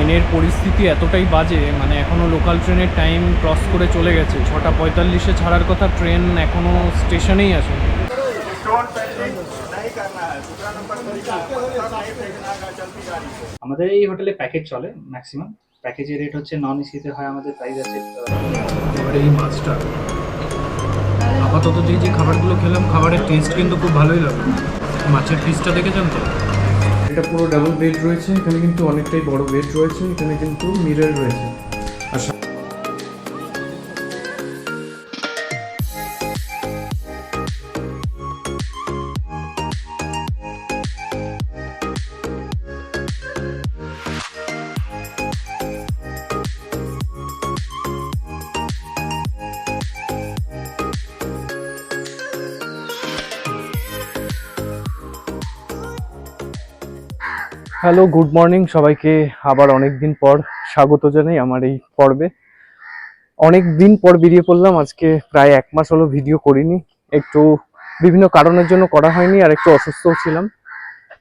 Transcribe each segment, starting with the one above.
ট্রেনের পরিস্থিতি এতটাই বাজে, মানে এখনও লোকাল ট্রেনের টাইম ক্রস করে চলে গেছে। 6:45-এ ছাড়ার কথা ট্রেন, এখনও স্টেশনেই আসেনি। আমাদের এই হোটেলে প্যাকেজ চলে ম্যাক্সিমাম। প্যাকেজের রেট হচ্ছে নন এসিতে হয় আমাদের প্রাইস আছে। এবারে এই মাছটা আপাতত যে খাবারগুলো খেলাম, খাবারের টেস্ট কিন্তু খুব ভালোই লাগে। মাছের পিসটা দেখেছেন তো? এটা পুরো ডাবল বেড রয়েছে, এখানে কিন্তু অনেকটাই বড় বেড রয়েছে, এখানে কিন্তু মিরর রয়েছে। আর হ্যালো, গুড মর্নিং সবাইকে। আবার অনেক দিন পর স্বাগত জানাই আমার এই পর্বে। অনেক দিন পর বেরিয়ে পড়লাম, আজকে প্রায় 1 মাস হলো ভিডিও করিনি। একটু বিভিন্ন কারণের জন্য করা হয়নি, আর একটু অসুস্থও ছিলাম,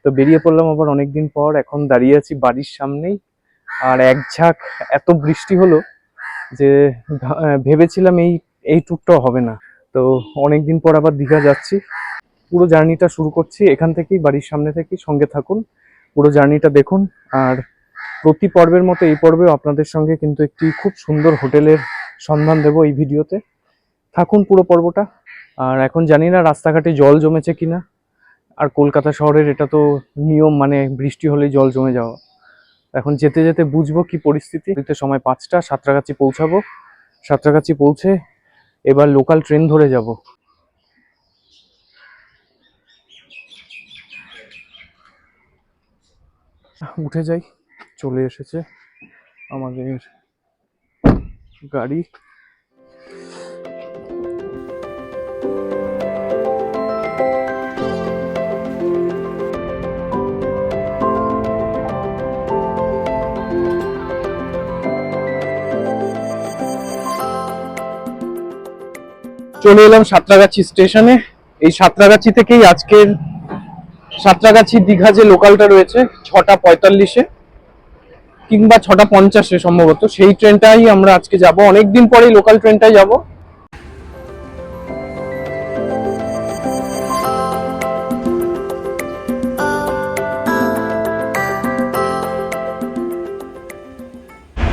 তো বেরিয়ে পড়লাম আবার অনেক দিন পর। এখন দাঁড়িয়ে আছি বাড়ির সামনেই, আর এক ঝাঁক এত বৃষ্টি হলো যে ভেবেছিলাম এই ট্যুরটাও হবে না। তো অনেকদিন পর আবার দীঘা যাচ্ছি। পুরো জার্নিটা শুরু করছি এখান থেকেই, বাড়ির সামনে থেকেই। সঙ্গে থাকুন, পুরো জার্নিটা দেখুন। আর প্রতি পর্বের মতো এই পর্বেও আপনাদের সঙ্গে কিন্তু একটি খুব সুন্দর হোটেলের সন্ধান দেব এই ভিডিওতে। থাকুন পুরো পর্বটা। আর এখন জানি না রাস্তাঘাটে জল জমেছে কিনা, আর কলকাতা শহরের এটা তো নিয়ম, মানে বৃষ্টি হলেই জল জমে যাওয়া। এখন যেতে যেতে বুঝবো কি পরিস্থিতি। সময় 5টা, সাঁতরাগাছি পৌঁছাবো। সাঁতরাগাছি পৌঁছে এবার লোকাল ট্রেন ধরে যাব। উঠে যাই, চলে এসেছে আমাদের গাড়ি। চলে এলাম সাঁতরাগাছি স্টেশনে। এই সাঁতরাগাছি থেকেই আজকের সাঁতরাগাছি দীঘা যে লোকালটা রয়েছে 6:45-এ কিংবা 6:50-এ সম্ভবত, সেই ট্রেনটাই আমরা আজকে যাব। অনেকদিন পরেই লোকাল ট্রেনটাই যাব।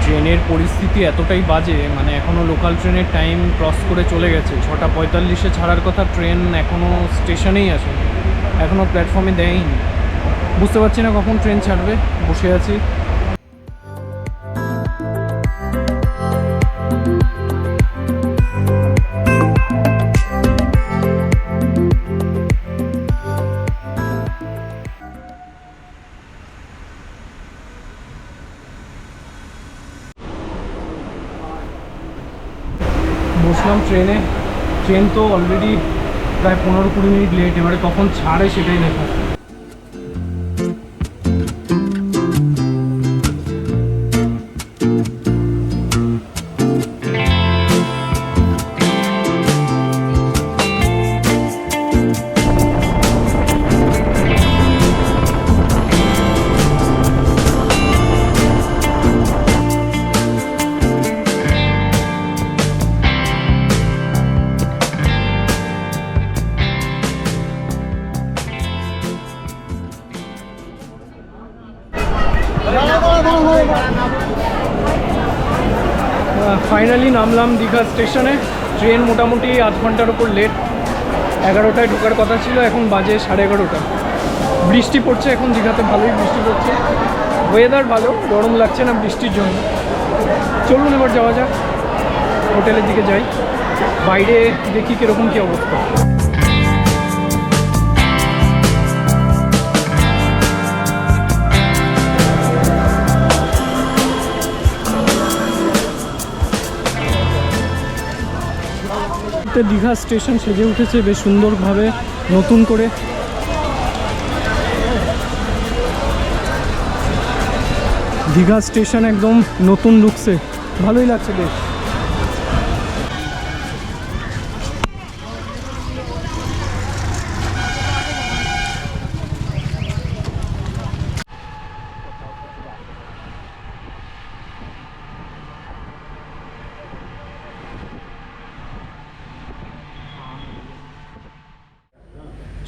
ট্রেনের পরিস্থিতি এতটাই বাজে, মানে এখনও লোকাল ট্রেনের টাইম ক্রস করে চলে গেছে। 6:45-এ ছাড়ার কথা ট্রেন, এখনও স্টেশনেই আসেনি, এখনও প্ল্যাটফর্মে দেয়নি। বুঝতে পারছি না কখন ট্রেন ছাড়বে, বসে আছি। বসলাম ট্রেনে। ট্রেন তো অলরেডি প্রায় 15-20 মিনিট লেট, এবারে কখন ছাড়ে সেটাই দেখা। ফাইনালি নামলাম দীঘা স্টেশনে। ট্রেন মোটামুটি আধ ঘন্টার ওপর লেট। 11টায় ঢোকার কথা ছিল, এখন বাজে 11:30। বৃষ্টি পড়ছে এখন দীঘাতে, ভালোই বৃষ্টি পড়ছে। ওয়েদার ভালো, গরম লাগছে না বৃষ্টির জন্য। চলুন এবার যাওয়া যাক, হোটেলের দিকে যাই। বাইরে দেখি কীরকম কী অবস্থা। দীঘা স্টেশন সেজে উঠেছে বেশ সুন্দরভাবে, নতুন করে। দীঘা স্টেশন একদম নতুন লুকসে, ভালোই লাগছে বেশ।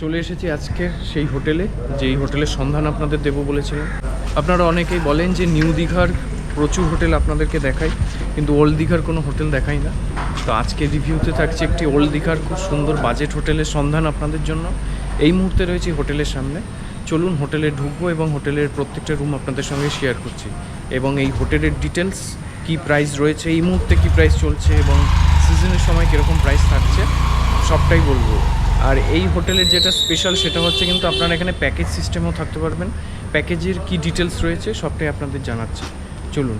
চলে এসেছি আজকে সেই হোটেলে, যেই হোটেলের সন্ধান আপনাদের দেবো বলেছিলাম। আপনারা অনেকেই বলেন যে নিউ দীঘার প্রচুর হোটেল আপনাদেরকে দেখাই, কিন্তু ওল্ড দীঘার কোনো হোটেল দেখাই না। তো আজকে রিভিউতে থাকছে একটি ওল্ড দীঘার খুব সুন্দর বাজেট হোটেলের সন্ধান আপনাদের জন্য। এই মুহূর্তে রয়েছে হোটেলের সামনে। চলুন হোটেলে ঢুকবো এবং হোটেলের প্রত্যেকটা রুম আপনাদের সঙ্গে শেয়ার করছি, এবং এই হোটেলের ডিটেলস, কী প্রাইস রয়েছে এই মুহূর্তে, কী প্রাইস চলছে এবং সিজনের সময় কীরকম প্রাইস থাকছে সবটাই বলবো। আর এই হোটেলের যেটা স্পেশাল সেটা হচ্ছে কিন্তু আপনারা এখানে প্যাকেজ সিস্টেমেও থাকতে পারবেন। প্যাকেজের কী ডিটেলস রয়েছে সবটাই আপনাদের জানাচ্ছি, চলুন।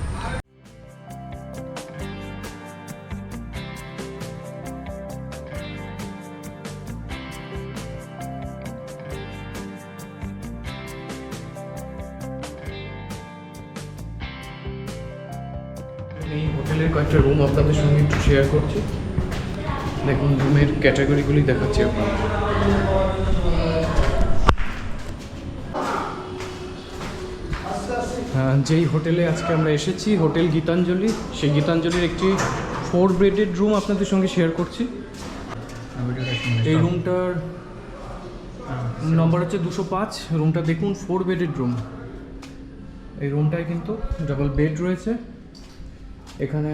এই হোটেলের কয়েকটা রুম আপনাদের সঙ্গে একটু শেয়ার করছি। দেখুন রুমের ক্যাটাগরিগুলি দেখাচ্ছি আপনাদের। যেই হোটেলে আজকে আমরা এসেছি, হোটেল গীতাঞ্জলি, সেই গীতাঞ্জলির একটি 4 বেডেড রুম আপনাদের সঙ্গে শেয়ার করছি। এই রুমটার নম্বর হচ্ছে 205। রুমটা দেখুন 4 বেডেড রুম। এই রুমটায় কিন্তু ডাবল বেড রয়েছে। এখানে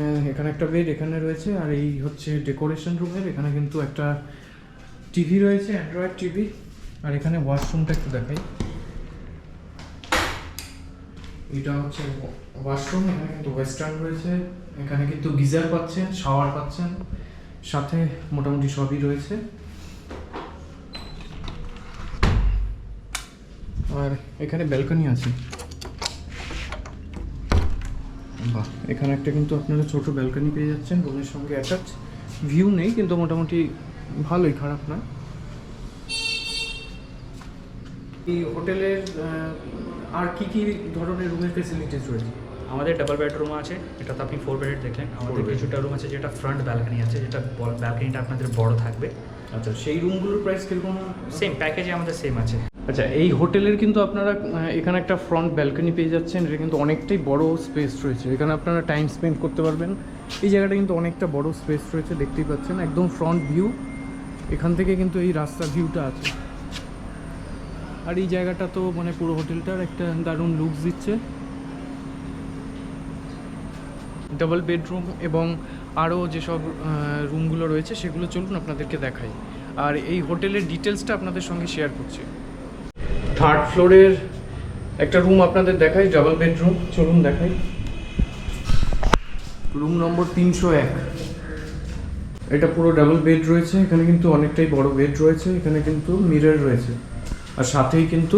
একটা বেড এখানে রয়েছে, আর এই হচ্ছে ডেকোরেশন রুমের। এখানে কিন্তু একটা টিভি রয়েছে, অ্যান্ড্রয়েড টিভি। আর এখানে ওয়াশরুমটা একটু দেখাই। এটা হচ্ছে ওয়াশরুম, এখানে কিন্তু ওয়েস্টার্ন রয়েছে। এখানে কিন্তু গিজার পাচ্ছেন, শাওয়ার পাচ্ছেন, সাথে মোটামুটি সবই রয়েছে। আর এখানে ব্যালকনি আছে। বাহ, এখানে একটা কিন্তু আপনারা ছোট ব্যালকনি পেয়ে যাচ্ছেন রুমের সঙ্গে অ্যাটাচ। ভিউ নেই কিন্তু মোটামুটি ভালোই, খারাপ না। এই হোটেলের আর কি কি ধরনের রুমের ফেসিলিটিস রয়েছে? আমাদের ডাবল বেডরুম আছে, এটা তো আপনি 4 বেডেড দেখলেন। আমাদের কিছুটা রুম আছে যেটা ফ্রন্ট ব্যালকনি আছে, যেটা ব্যালকনিটা আপনাদের বড় থাকবে। আচ্ছা, সেই রুমগুলোর প্রাইস কিরকম? সেম প্যাকেজে আমাদের সেম আছে। আচ্ছা, এই হোটেলের কিন্তু আপনারা এখানে একটা ফ্রন্ট ব্যালকনি পেয়ে যাচ্ছেন। এটা কিন্তু অনেকটাই বড় স্পেস রয়েছে, এখানে আপনারা টাইম স্পেন্ড করতে পারবেন। এই জায়গাটা কিন্তু অনেকটা বড় স্পেস রয়েছে, দেখতেই পাচ্ছেন একদম ফ্রন্ট ভিউ। এখান থেকে কিন্তু এই রাস্তার ভিউটা আছে। আর এই জায়গাটা তো মানে পুরো হোটেলটার একটা দারুণ লুকস দিচ্ছে। ডাবল বেডরুম এবং আরও যেসব রুমগুলো রয়েছে সেগুলো চলুন আপনাদেরকে দেখাই। আর এই হোটেলের ডিটেলসটা আপনাদের সঙ্গে শেয়ার করছি। 3rd ফ্লোরের একটা রুম আপনাদের দেখাই, ডাবল বেডরুম। চলুন দেখাই। Room number 301। এটা পুরো ডাবল বেড রয়েছে। এখানে কিন্তু অনেকটাই বড় বেড রয়েছে। এখানে কিন্তু মিরর রয়েছে, আর সাথেই কিন্তু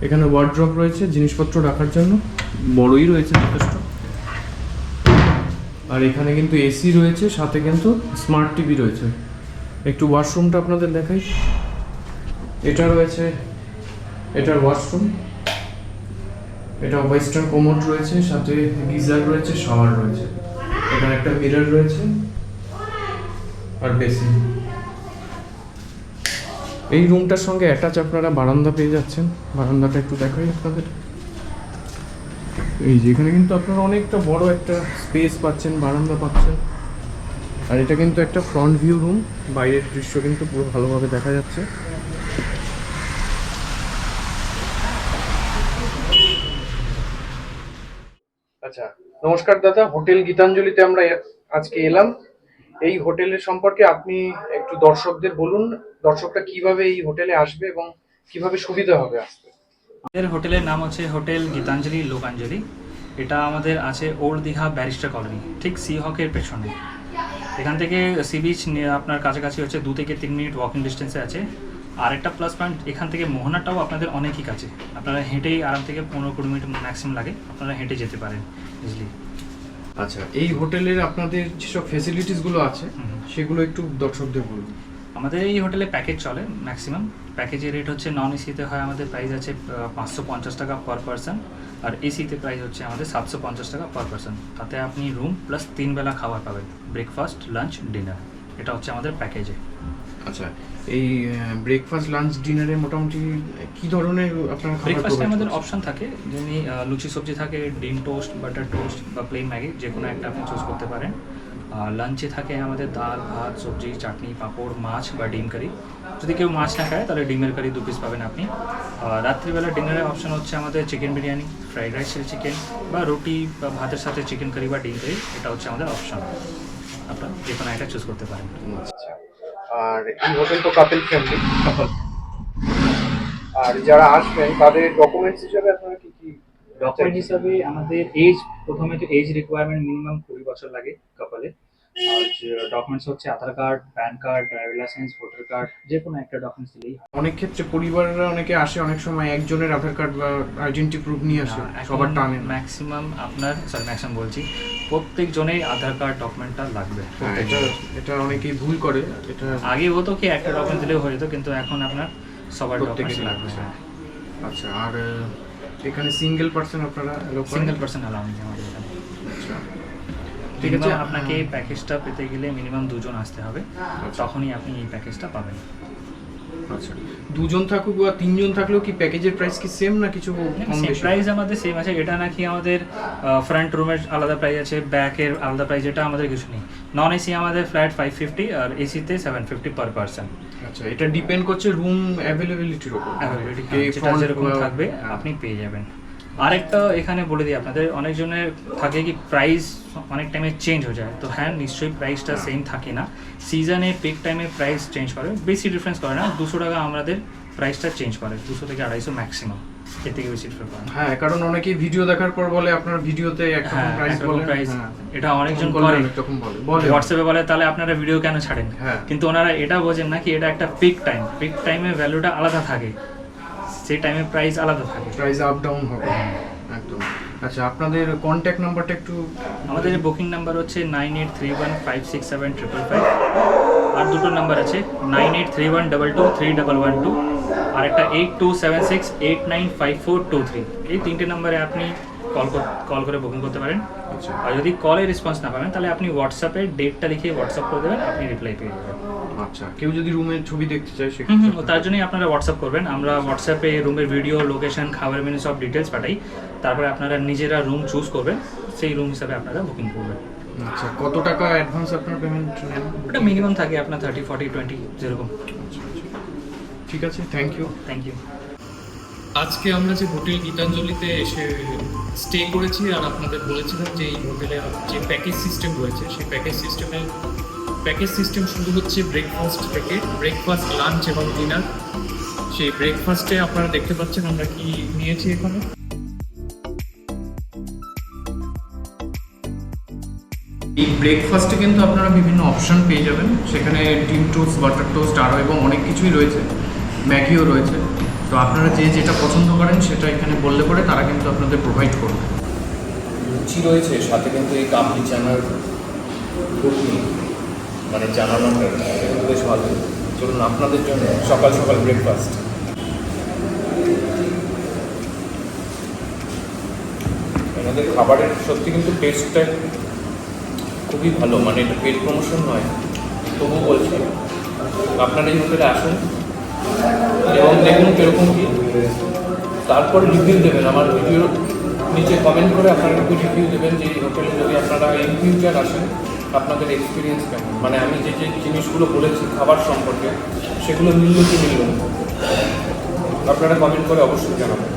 এখানে ওয়ার্ড্রপ রয়েছে জিনিসপত্র রাখার জন্য, বড়ই রয়েছে যথেষ্ট। আর এখানে কিন্তু এসি রয়েছে, সাথে কিন্তু স্মার্ট টিভি রয়েছে। একটু ওয়াশরুমটা আপনাদের দেখাই। এটা রয়েছে, এটার ওয়াশরুম। এটা ওয়েস্টার্ন কোমোড রয়েছে, সাথে গিজার রয়েছে, শাওয়ার রয়েছে। এখানে একটা মিরর রয়েছে আর বেসিন। এই রুমটার সঙ্গে অ্যাটাচ আপনারা বারান্দা পেয়ে যাচ্ছেন। বারান্দাটা একটু দেখাই আপনাদের। এই যে এখানে কিন্তু আপনারা অনেকটা বড় একটা স্পেস পাচ্ছেন, বারান্দা পাচ্ছেন। আর এটা কিন্তু একটা ফ্রন্ট ভিউ রুম, বাইরের দৃশ্য কিন্তু পুরো ভালোভাবে দেখা যাচ্ছে। আচ্ছা, নমস্কার দাদা। হোটেল গীতাঞ্জলিতে আমরা আজকে এলাম। এই হোটেলের সম্পর্কে আপনি একটু দর্শকদের বলুন, দর্শকরা কিভাবে এই হোটেলে আসবে এবং কিভাবে সুবিধা হবে আসতে। আমাদের হোটেলের নাম হচ্ছে হোটেল গীতাঞ্জলি লোকাঞ্জলি। এটা আমাদের আছে ওল্ড দীঘা ব্যারিস্টার কলোনি, ঠিক সি হকের পেছনে। এখান থেকে সি বিচ আপনার কাছাকাছি হচ্ছে 2 থেকে 3 মিনিট ওয়াকিং ডিস্টেন্সে আছে। আর একটা প্লাস পয়েন্ট, এখান থেকে মোহনাটাও আপনাদের অনেকই কাছে। আপনারা হেঁটেই আরাম থেকে 15-20 মিনিট ম্যাক্সিমাম লাগে, আপনারা হেঁটে যেতে পারেন ইজিলি। আচ্ছা, এই হোটেলের আপনাদের যেসব ফেসিলিটিসগুলো আছে সেগুলো একটু দর্শকদের বলুন। আমাদের এই হোটেলে প্যাকেজ চলে ম্যাক্সিমাম। প্যাকেজের রেট হচ্ছে নন এসিতে হয় আমাদের প্রাইস আছে 550 টাকা পার পারসন, আর এসিতে প্রাইস হচ্ছে আমাদের 750 টাকা পার পারসন। তাতে আপনি রুম প্লাস 3 বেলা খাবার পাবেন, ব্রেকফাস্ট, লাঞ্চ, ডিনার। এটা হচ্ছে আমাদের প্যাকেজে। আচ্ছা, এই ব্রেকফাস্ট লাঞ্চ ডিনারে মোটামুটি কি ধরনের আপনার খাবার ব্রেকফাস্টে provide আমাদের করছেন? অপশন থাকে, যেমনি লুচি সবজি থাকে, ডিম টোস্ট, বাটার টোস্ট বা প্লেন ম্যাগি, যে কোনো একটা আপনি চুজ করতে পারেন। লাঞ্চে থাকে আমাদের ডাল, ভাত, সবজি, চাটনি, পাঁপড়, মাছ বা ডিম কারি। যদি কেউ মাছ না খায় তাহলে ডিমের কারি 2 পিস পাবেন আপনি। রাত্রিবেলা ডিনারের অপশন হচ্ছে আমাদের chicken biryani, fried rice, chilli chicken বা রুটি বা ভাতের সাথে চিকেন কারি বা ডিম কারি, এটা হচ্ছে আমাদের অপশন। আপনার যে কোনো একটা চুজ করতে পারেন। আচ্ছা, আর এই হোটেল তো কাপল ফ্রেন্ডলি, আর যারা আসবেন তাদের ডকুমেন্টস হিসেবে আপনারা কি কি ডকুমেন্ট হিসাবে আমাদের প্রথমে তো এজ রিকোয়ারমেন্ট মিনিমাম 20 বছর লাগে কাপলে। আর ডকুমেন্টস হচ্ছে Aadhaar card, PAN card, driving license, voter card, যে কোনো একটা ডকুমেন্টস দিলেই হয়। অনেক ক্ষেত্রে পরিবাররা অনেকে আসে, অনেক সময় একজনের আধার কার্ড বা আইডেন্টি প্রুফ নিয়ে আসে, সবার টানে না। ম্যাক্সিমাম ম্যাক্সিমাম বলছি, প্রত্যেক জনের আধার কার্ড ডকুমেন্টটা লাগবে। হ্যাঁ, এটা এটা অনেকেই ভুল করে, এটা আগে হতো কি একটা ডকুমেন্ট দিলেও হয়ে যেত, কিন্তু এখন আপনার সবার ডকুমেন্টস প্রত্যেকেরই লাগবে। লাগছে। আচ্ছা, আর এখানে সিঙ্গেল পার্সন আপনারা allow করেন? সিঙ্গেল পার্সন অ্যালাউ নেই আমাদের এখানে। আচ্ছা, ঠিক আছে। Minimum আপনাকে এই প্যাকেজটা পেতে গেলে মিনিমাম 2 জন আসতে হবে, তখনই আপনি এই প্যাকেজটা পাবেন। আচ্ছা, দুজন থাকুক বা তিনজন থাকলেও কি প্যাকেজের প্রাইস কি সেম না কিছু কম বেশি? প্রাইস আমাদের সেম আছে, এটা নাকি আমাদের ফ্রন্ট রুমের আলাদা প্রাইস আছে, ব্যাকের আলাদা প্রাইস, এটা আমাদের কিছু নেই। নন এসি আমাদের ফ্ল্যাট 550 আর এসিতে 750 পার পারসন। আচ্ছা, এটা ডিপেন্ড করছে রুম অ্যাভেলেবিলিটির উপর। যেটা যেরকম থাকবে আপনি পেয়ে যাবেন। আরেকটা এখানে বলে দিই আপনাদের, অনেকজনের থাকে কি প্রাইস অনেক টাইমে চেঞ্জ হয়ে যায়, তো হ্যাঁ নিশ্চয়ই প্রাইসটা সেম থাকে না। সিজনে পিক টাইমে প্রাইস চেঞ্জ করে, বেশি ডিফারেন্স করে না, 200 টাকা আমাদের প্রাইসটা চেঞ্জ করে, 200 থেকে 250 ম্যাক্সিমাম, এর থেকে বেশি ডিফারেন্স করে না। হ্যাঁ, কারণ অনেকেই ভিডিও দেখার পর বলে আপনার ভিডিওতে একটা হ্যাঁ, প্রাইস একরকম বলেন। প্রাইস, হ্যাঁ, এটা অনেকজন ফোন করলে করে, অনেক রকম বলে হোয়াটসঅ্যাপে বলে তাহলে আপনারা ভিডিও কেন ছাড়েন। হ্যাঁ। কিন্তু ওনারা এটা বোঝেন না কি এটা একটা পিক টাইমে ভ্যালুটা আলাদা থাকে, সেই টাইমে প্রাইস আলাদা থাকে। প্রাইস আপ ডাউন হবে একদম। আচ্ছা, আপনাদের কন্ট্যাক্ট নাম্বারটা একটু। আমাদের বুকিং নাম্বার হচ্ছে 9831567555, আর দুটো নাম্বার আছে 9831223112 আর একটা 8276895423। এই তিনটে নাম্বারে আপনি কল করে বুকিং করতে পারেন। আচ্ছা, আর যদি কলে রেসপন্স না পাবেন তাহলে আপনি হোয়াটসঅ্যাপে ডেটটা লিখে হোয়াটসঅ্যাপ করে দেবেন, আপনি রিপ্লাই পেয়ে যাবেন। আচ্ছা, কেউ যদি রুমের ছবি দেখতে চায় সেক্ষেত্রে? তার জন্যই আপনারা হোয়াটসঅ্যাপ করবেন, আমরা হোয়াটসঅ্যাপে রুমের ভিডিও, লোকেশন, খাবার মেনু সব ডিটেলস পাঠাই, তারপরে আপনারা নিজেরা রুম চুজ করবেন, সেই রুম হিসাবে আপনারা বুকিং করবেন। আচ্ছা, কত টাকা অ্যাডভান্স আপনার পেমেন্ট নেন? ওটা মিনিমাম থাকে আপনার 30, 40, 20 যেরকম। ঠিক আছে, থ্যাংক ইউ। Thank you. আজকে আমরা যে হোটেল গীতাঞ্জলিতে এসে স্টে করেছি, আর আপনাদের বলেছিলাম যে এই হোটেলে যে প্যাকেজ সিস্টেম রয়েছে, সেই প্যাকেজ সিস্টেম শুরু হচ্ছে ব্রেকফাস্ট থেকে, ব্রেকফাস্ট, লাঞ্চ এবং ডিনার। সেই ব্রেকফাস্টে আপনারা দেখতে পাচ্ছেন আমরা কি নিয়েছি এখানে। এই ব্রেকফাস্টে কিন্তু আপনারা বিভিন্ন অপশন পেয়ে যাবেন, সেখানে ডিম টোস্ট, বাটার টোস্ট আরও এবং অনেক কিছুই রয়েছে, ম্যাগিও রয়েছে। তো আপনারা যে যেটা পছন্দ করেন সেটা এখানে বললে পরে তারা কিন্তু আপনাদের প্রোভাইড করবে। লুচি রয়েছে, সাথে কিন্তু এই কাবলি চানার ঘুগনি, মানে চানা মটর, সেগুলো বেশ ভালো। চলুন আপনাদের জন্য সকাল সকাল ব্রেকফাস্ট। আমাদের খাবারের সত্যি কিন্তু টেস্টটা খুবই ভালো, মানে এটা পেট প্রমোশন নয়, তবু বলছি আপনারা এই হোটেলে আসুন এবং দেখুন কীরকম কী, তারপর রিভিউ দেবেন। আমার ভিডিওর নিচে কমেন্ট করে আপনারা একটু রিভিউ দেবেন যে এই হোটেলে যদি আপনারা ইন ফিউচার আসেন আপনাদের এক্সপিরিয়েন্স কেমন, মানে আমি যে যে জিনিসগুলো বলেছি খাবার সম্পর্কে সেগুলো মিলল কি মিলল না, আপনারা কমেন্ট করে অবশ্যই জানাবেন।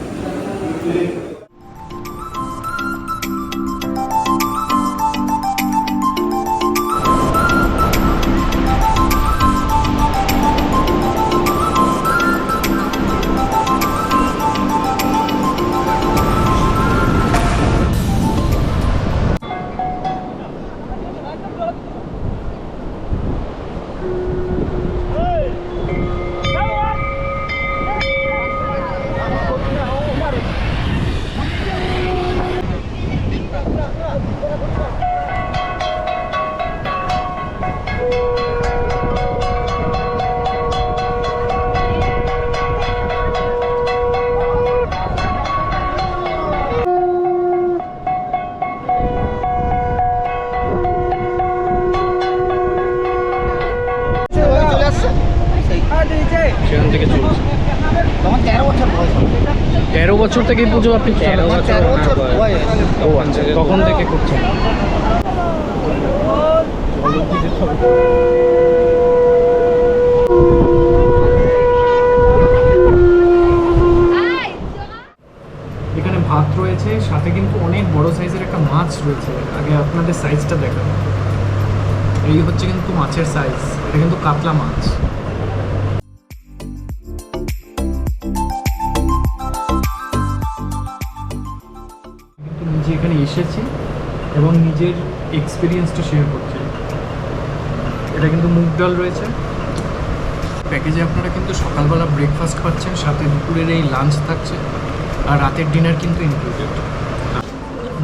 বছর থেকে পুজো আপনি ও আচ্ছা, তখন থেকে করছেন। এখানে ভাত রয়েছে, সাথে কিন্তু অনেক বড় সাইজের একটা মাছ রয়েছে। আগে আপনাদের সাইজটা দেখাবো। এই হচ্ছে কিন্তু মাছের সাইজ, এটা কিন্তু কাতলা মাছ। কিন্তু নিজে এখানে এসেছি এবং নিজের এক্সপিরিয়েন্সটা শেয়ার করছি। এটা কিন্তু মুগ ডাল রয়েছে প্যাকেজে। আপনারা কিন্তু সকালবেলা ব্রেকফাস্ট পাচ্ছেন, সাথে দুপুরের এই লাঞ্চ থাকছে, আর রাতের ডিনার কিন্তু ইনক্লুডেড।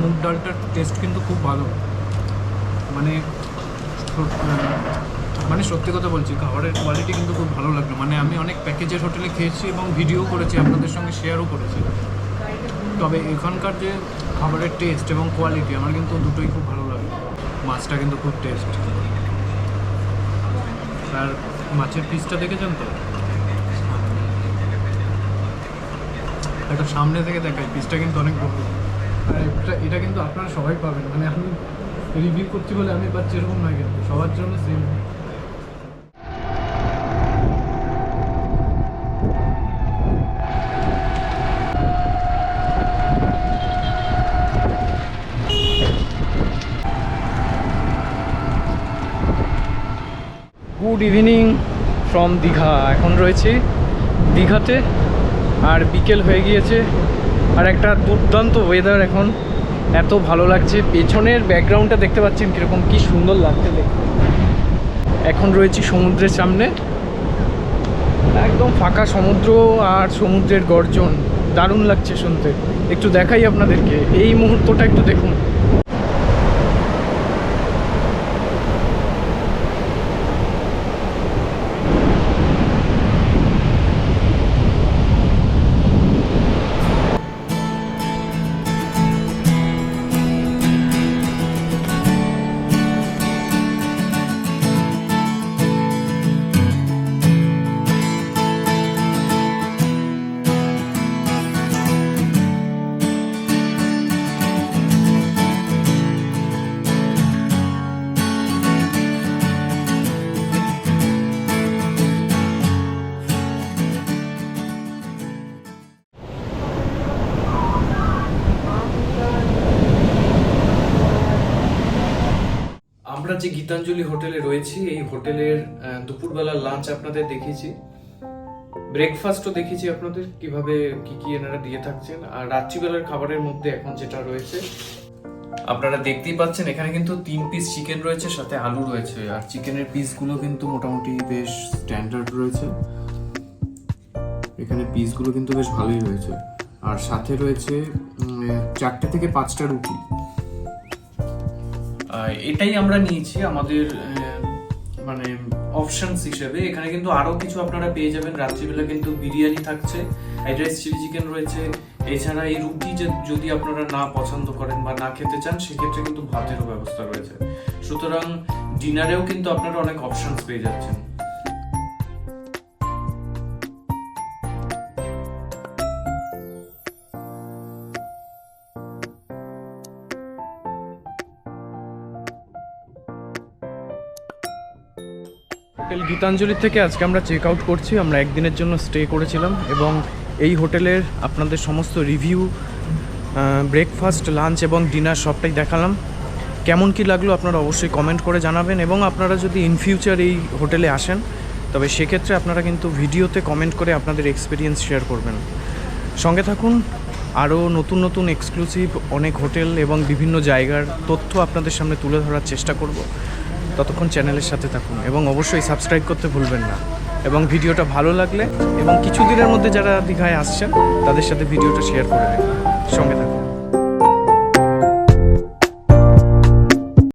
মুগ ডালটার টেস্ট কিন্তু খুব ভালো, মানে সত্যি কথা বলছি, খাবারের কোয়ালিটি কিন্তু খুব ভালো লাগলো। মানে আমি অনেক প্যাকেজের হোটেলে খেয়েছি এবং ভিডিও করেছি, আপনাদের সঙ্গে শেয়ারও করেছি, তবে এখানকার যে খাবারের টেস্ট এবং কোয়ালিটি আমার কিন্তু দুটোই খুব ভালো লাগলো। মাছটা কিন্তু খুব টেস্ট, আর মাছের পিসটা দেখেছেন তো, একটা সামনে থেকে দেখাই, পিসটা কিন্তু অনেক বড়। আর এটা কিন্তু আপনারা সবাই পাবেন, মানে আমি রিভিউ করছি বলে আমি পাচ্ছি এরকম নয়, কিন্তু সবার জন্য same. Good evening from Digha. এখন রয়েছি দীঘাতে, আর বিকেল হয়ে গিয়েছে, আর একটা দুর্দান্ত ওয়েদার। এখন এত ভালো লাগছে, পেছনের ব্যাকগ্রাউন্ডটা দেখতে পাচ্ছেন কীরকম, কি সুন্দর লাগছে দেখতে। এখন রয়েছি সমুদ্রের সামনে, একদম ফাঁকা সমুদ্র আর সমুদ্রের গর্জন, দারুণ লাগছে শুনতে। একটু দেখাই আপনাদেরকে, এই মুহূর্তটা একটু দেখুন। আমরা যে গীতাঞ্জলি হোটেলে রয়েছি, এই হোটেলের দুপুরবেলার লাঞ্চ আপনাদের দেখিয়েছি, ব্রেকফাস্টও দেখিয়েছি আপনাদের কিভাবে কি কি এনারা দিয়ে থাকছেন, আর রাত্রিবেলার খাবারের মধ্যে এখন যেটা রয়েছে আপনারা দেখতেই পাচ্ছেন, এখানে কিন্তু 3 পিস চিকেন রয়েছে, সাথে আলু রয়েছে, আর চিকেনের পিসগুলো কিন্তু মোটামুটি বেশ স্ট্যান্ডার্ড রয়েছে। এখানে পিসগুলো কিন্তু বেশ ভালোই রয়েছে, আর সাথে রয়েছে 4টে থেকে 5টা রুটি। এটাই আমরা নিয়েছি আমাদের মানে অপশনস হিসেবে। এখানে কিন্তু আরো কিছু আপনারা পেয়ে যাবেন। রাত্রিবেলা কিন্তু বিরিয়ানি থাকছে, ফ্রাইড রাইস, চিলি চিকেন রয়েছে। এছাড়া এই রুটি যদি আপনারা না পছন্দ করেন বা না খেতে চান, সেক্ষেত্রে কিন্তু ভাতেরও ব্যবস্থা রয়েছে। সুতরাং ডিনারেও কিন্তু আপনারা অনেক অপশনস পেয়ে যাচ্ছেন। হোটেল গীতাঞ্জলি থেকে আজকে আমরা চেক আউট করছি। আমরা একদিনের জন্য স্টে করেছিলাম এবং এই হোটেলের আপনাদের সমস্ত রিভিউ, ব্রেকফাস্ট, লাঞ্চ এবং ডিনার সবটাই দেখালাম। কেমন কি লাগলো আপনারা অবশ্যই কমেন্ট করে জানাবেন, এবং আপনারা যদি ইন ফিউচার এই হোটেলে আসেন, তবে সেক্ষেত্রে আপনারা কিন্তু ভিডিওতে কমেন্ট করে আপনাদের এক্সপিরিয়েন্স শেয়ার করবেন। সঙ্গে থাকুন, আরও নতুন নতুন এক্সক্লুসিভ অনেক হোটেল এবং বিভিন্ন জায়গার তথ্য আপনাদের সামনে তুলে ধরার চেষ্টা করব। ততক্ষণ চ্যানেলের সাথে থাকুন এবং অবশ্যই সাবস্ক্রাইব করতে ভুলবেন না। এবং ভিডিওটা ভালো লাগলে এবং কিছু দিনের মধ্যে যারা দীঘায় আসছেন তাদের সাথে ভিডিওটা শেয়ার করে দিন। সঙ্গে থাকুন।